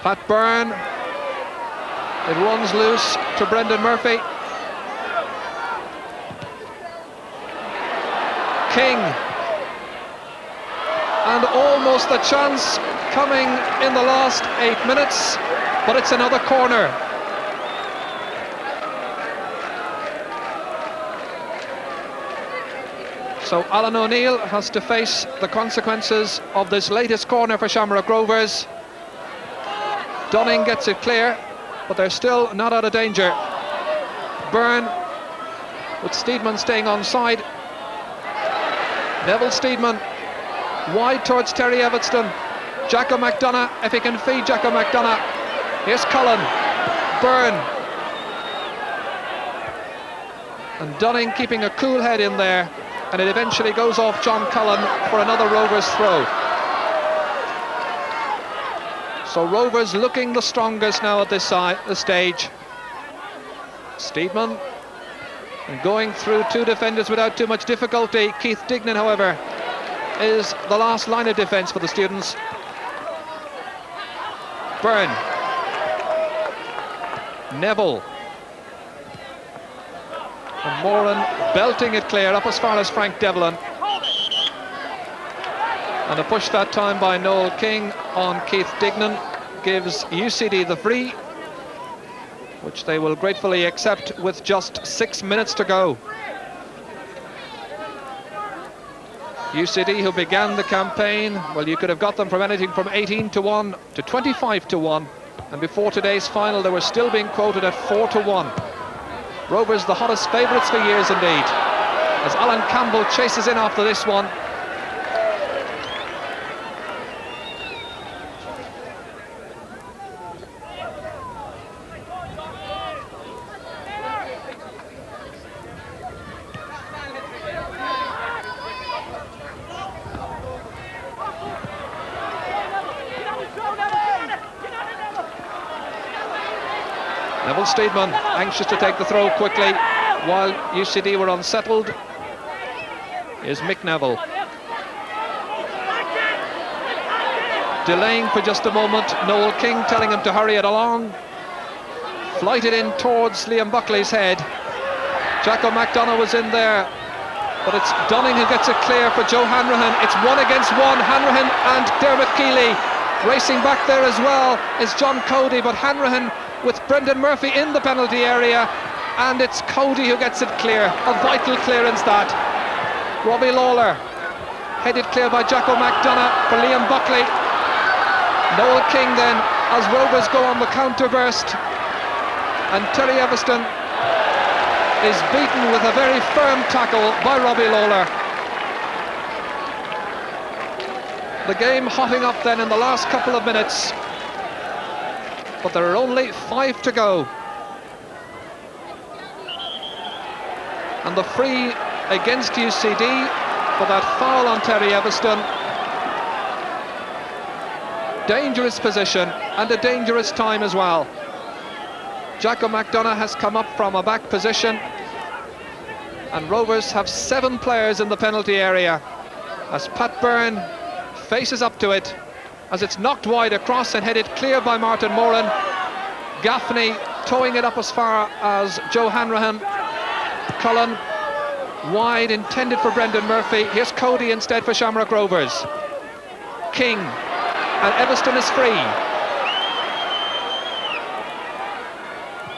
Pat Byrne. It runs loose to Brendan Murphy. King. And almost a chance coming in the last 8 minutes, but it's another corner. So Alan O'Neill has to face the consequences of this latest corner for Shamrock Rovers. Dunning gets it clear, but they're still not out of danger. Byrne, with Steedman staying onside. Neville Steedman, wide towards Terry Evanston. Jacko McDonough, if he can feed Jacko McDonough. Here's Cullen. Byrne. And Dunning keeping a cool head in there. And it eventually goes off John Cullen for another Rovers throw. So Rovers looking the strongest now at this stage. Steedman, and going through two defenders without too much difficulty. Keith Dignan, however, is the last line of defence for the students. Byrne. Neville. And Moran belting it clear up as far as Frank Devlin. And a push that time by Noel King on Keith Dignan gives UCD the free, which they will gratefully accept with just 6 minutes to go. UCD, who began the campaign, well, you could have got them from anything from 18-1 to 25-1, and before today's final they were still being quoted at 4-1. Rovers the hottest favourites for years indeed, as Alan Campbell chases in after this one. Neville Steedman anxious to take the throw quickly while UCD were unsettled. Here's Mick Neville. Delaying for just a moment, Noel King telling him to hurry it along. Flighted in towards Liam Buckley's head. Jacko McDonough was in there, but it's Dunning who gets it clear for Joe Hanrahan. It's 1 against 1, Hanrahan and Dermot Keeley. Racing back there as well is John Cody, but Hanrahan with Brendan Murphy in the penalty area, and it's Cody who gets it clear. A vital clearance that. Robbie Lawler headed clear by Jacko McDonough for Liam Buckley. Noel King then, as Rovers go on the counter burst, and Terry Evanston is beaten with a very firm tackle by Robbie Lawler. The game hotting up then in the last couple of minutes, but there are only 5 to go. And the free against UCD for that foul on Terry Evanston. Dangerous position and a dangerous time as well. Jacko McDonough has come up from a back position, and Rovers have 7 players in the penalty area as Pat Byrne faces up to it, as it's knocked wide across and headed clear by Martin Moran. Gaffney towing it up as far as Joe Hanrahan. Cullen wide, intended for Brendan Murphy. Here's Cody instead for Shamrock Rovers. King, and Evanston is free.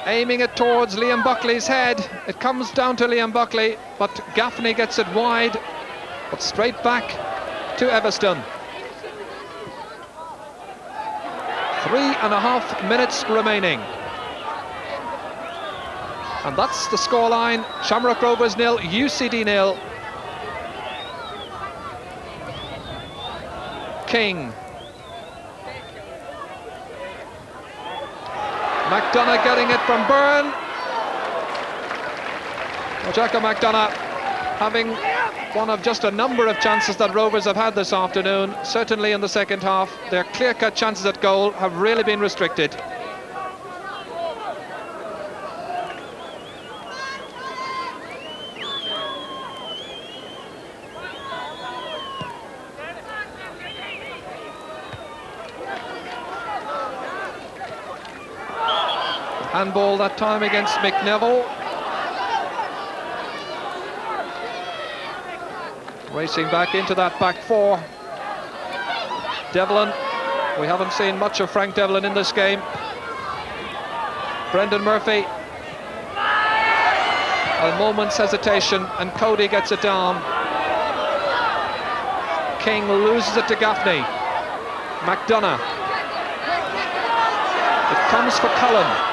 Aiming it towards Liam Buckley's head. It comes down to Liam Buckley, but Gaffney gets it wide, but straight back to Evanston. 3.5 minutes remaining. And that's the scoreline. Shamrock Rovers 0, UCD 0. King. McDonough getting it from Byrne. Jacko McDonough having one of just a number of chances that Rovers have had this afternoon, certainly in the second half. Their clear-cut chances at goal have really been restricted. Handball that time against McNeville. Racing back into that back four. Devlin. We haven't seen much of Frank Devlin in this game. Brendan Murphy. A moment's hesitation and Cody gets it down. King loses it to Gaffney. McDonough. It comes for Cullen.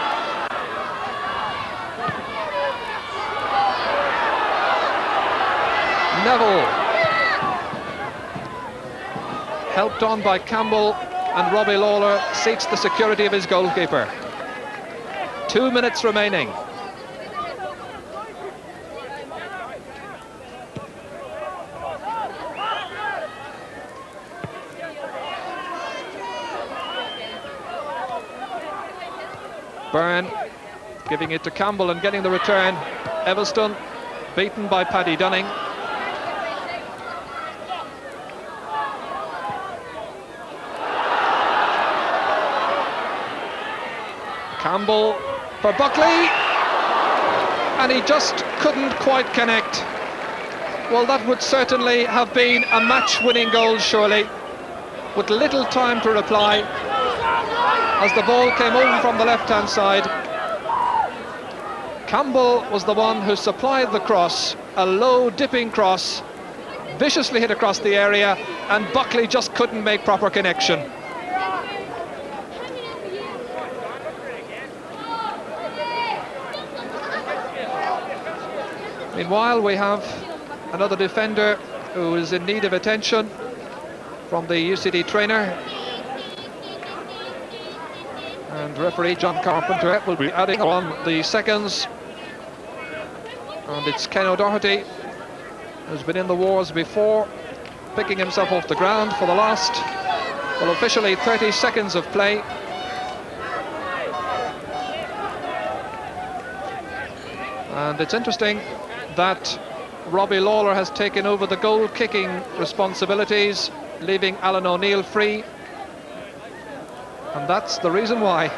Neville. Helped on by Campbell, and Robbie Lawler seeks the security of his goalkeeper. 2 minutes remaining. Byrne giving it to Campbell and getting the return. Everston beaten by Paddy Dunning. Campbell for Buckley, and he just couldn't quite connect. Well, that would certainly have been a match-winning goal, surely, with little time to reply as the ball came over from the left-hand side. Campbell was the one who supplied the cross, a low dipping cross, viciously hit across the area, and Buckley just couldn't make proper connection. Meanwhile, we have another defender who is in need of attention from the UCD trainer. And referee John Carpenter will be adding on the seconds. And it's Ken O'Doherty, who's been in the wars before, picking himself off the ground for the last, well, officially 30 seconds of play. And it's interesting that Robbie Lawler has taken over the goal-kicking responsibilities, leaving Alan O'Neill free. And that's the reason why.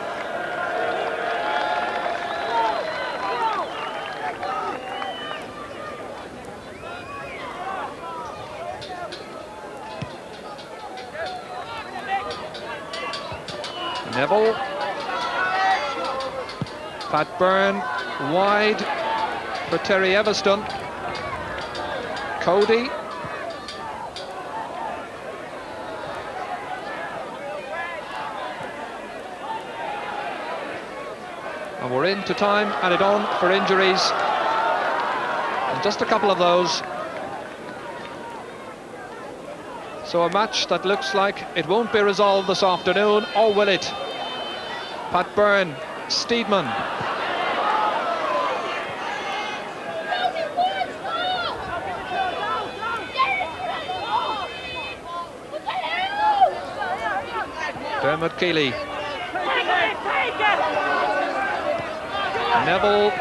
Neville. Pat Byrne wide for Terry Everston. Cody. And we're into time added on for injuries. And just a couple of those. So a match that looks like it won't be resolved this afternoon, or will it? Pat Byrne, Steedman. Dermot Keeley. Neville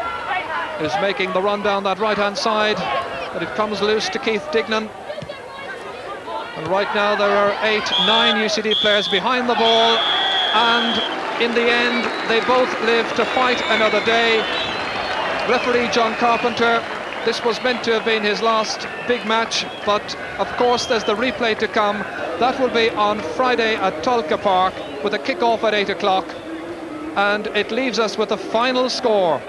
is making the run down that right-hand side, but it comes loose to Keith Dignan. And right now there are 8-9 UCD players behind the ball, and in the end they both live to fight another day. Referee John Carpenter, this was meant to have been his last big match, but of course there's the replay to come. That will be on Friday at Tolka Park with a kick-off at 8 o'clock. And it leaves us with a final score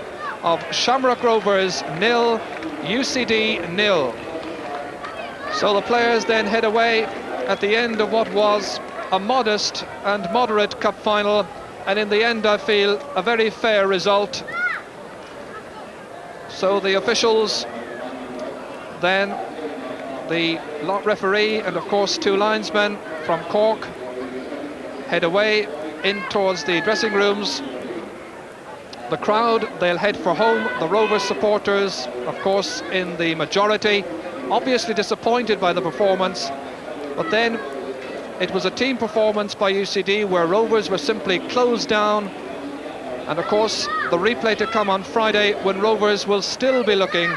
of Shamrock Rovers 0, UCD 0. So the players then head away at the end of what was a modest and moderate cup final, and in the end I feel a very fair result. So the officials, then the referee and of course two linesmen from Cork head away in towards the dressing rooms. The crowd, they'll head for home. The Rovers supporters, of course, in the majority, obviously disappointed by the performance, but then it was a team performance by UCD where Rovers were simply closed down. And of course the replay to come on Friday, when Rovers will still be looking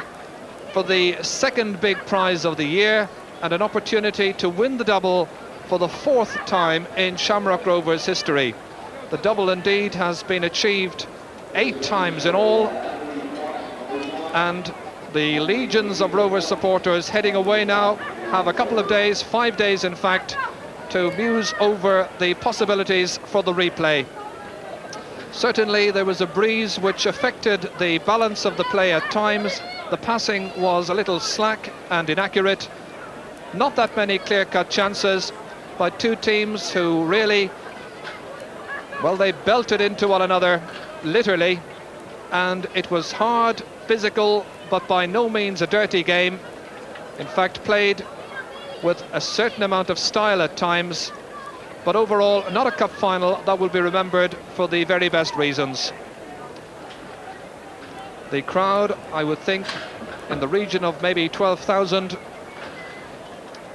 for the second big prize of the year and an opportunity to win the double for the fourth time in Shamrock Rovers history. The double indeed has been achieved 8 times in all, and the legions of Rovers supporters heading away now have a couple of days, 5 days in fact, to muse over the possibilities for the replay. Certainly there was a breeze which affected the balance of the play at times. The passing was a little slack and inaccurate. Not that many clear-cut chances by two teams who really, well, they belted into one another, literally, and it was hard, physical, but by no means a dirty game. In fact, played with a certain amount of style at times, but overall not a cup final that will be remembered for the very best reasons. The crowd, I would think, in the region of maybe 12,000,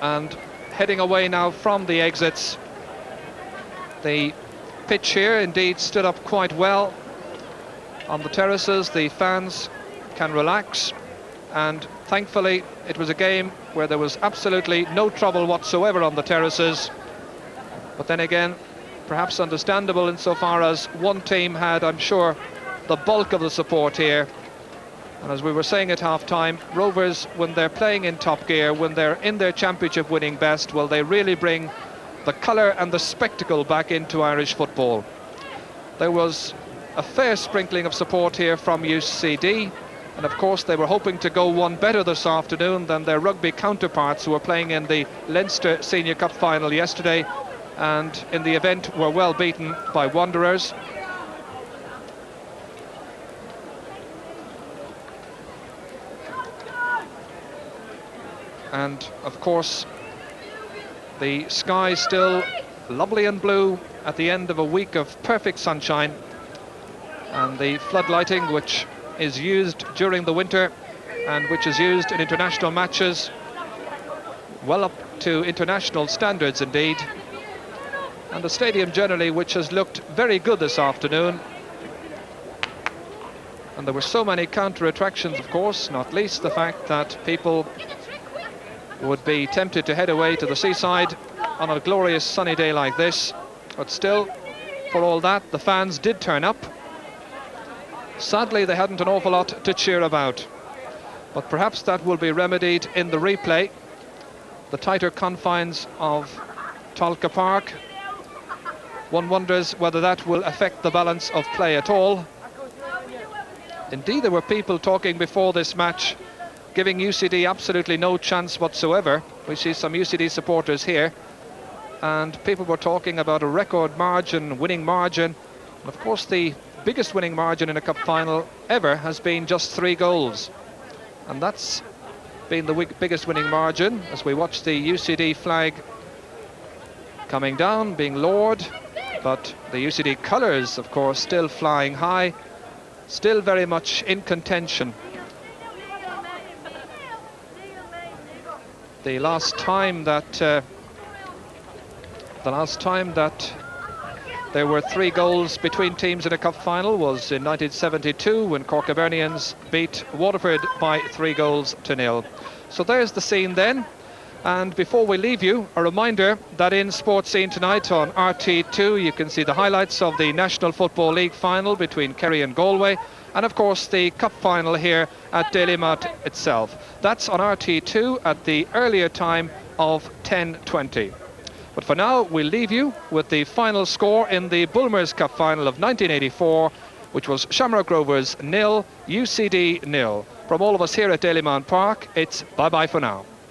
and heading away now from the exits. The pitch here indeed stood up quite well. On the terraces the fans can relax, and thankfully it was a game where there was absolutely no trouble whatsoever on the terraces. But then again, perhaps understandable insofar as one team had, I'm sure, the bulk of the support here. And as we were saying at half-time, Rovers, when they're playing in top gear, when they're in their championship winning best, well, they really bring the colour and the spectacle back into Irish football. There was a fair sprinkling of support here from UCD, and of course they were hoping to go one better this afternoon than their rugby counterparts who were playing in the Leinster Senior Cup final yesterday, and in the event were well beaten by Wanderers. And of course the sky still lovely and blue at the end of a week of perfect sunshine, and the floodlighting which is used during the winter and which is used in international matches, well up to international standards indeed, and the stadium generally, which has looked very good this afternoon. And there were so many counter attractions, of course, not least the fact that people would be tempted to head away to the seaside on a glorious sunny day like this. But still, for all that, the fans did turn up. Sadly, they hadn't an awful lot to cheer about, but perhaps that will be remedied in the replay. The tighter confines of Tolka Park, one wonders whether that will affect the balance of play at all. Indeed, there were people talking before this match giving UCD absolutely no chance whatsoever. We see some UCD supporters here, and people were talking about a record margin, winning margin. And of course the biggest winning margin in a cup final ever has been just 3 goals, and that's been the biggest winning margin as we watch the UCD flag coming down, being lowered, but the UCD colours of course still flying high, still very much in contention. The last time that there were 3 goals between teams in a cup final was in 1972, when Cork Hibernians beat Waterford by 3-0. So there's the scene then. And before we leave you, a reminder that in Sports Scene tonight on RT2 you can see the highlights of the National Football League final between Kerry and Galway, and of course the cup final here at Dalymount itself. That's on RT2 at the earlier time of 10:20. But for now, we'll leave you with the final score in the Bulmers Cup final of 1984, which was Shamrock Rovers 0, UCD 0. From all of us here at Dalymount Park, it's bye-bye for now.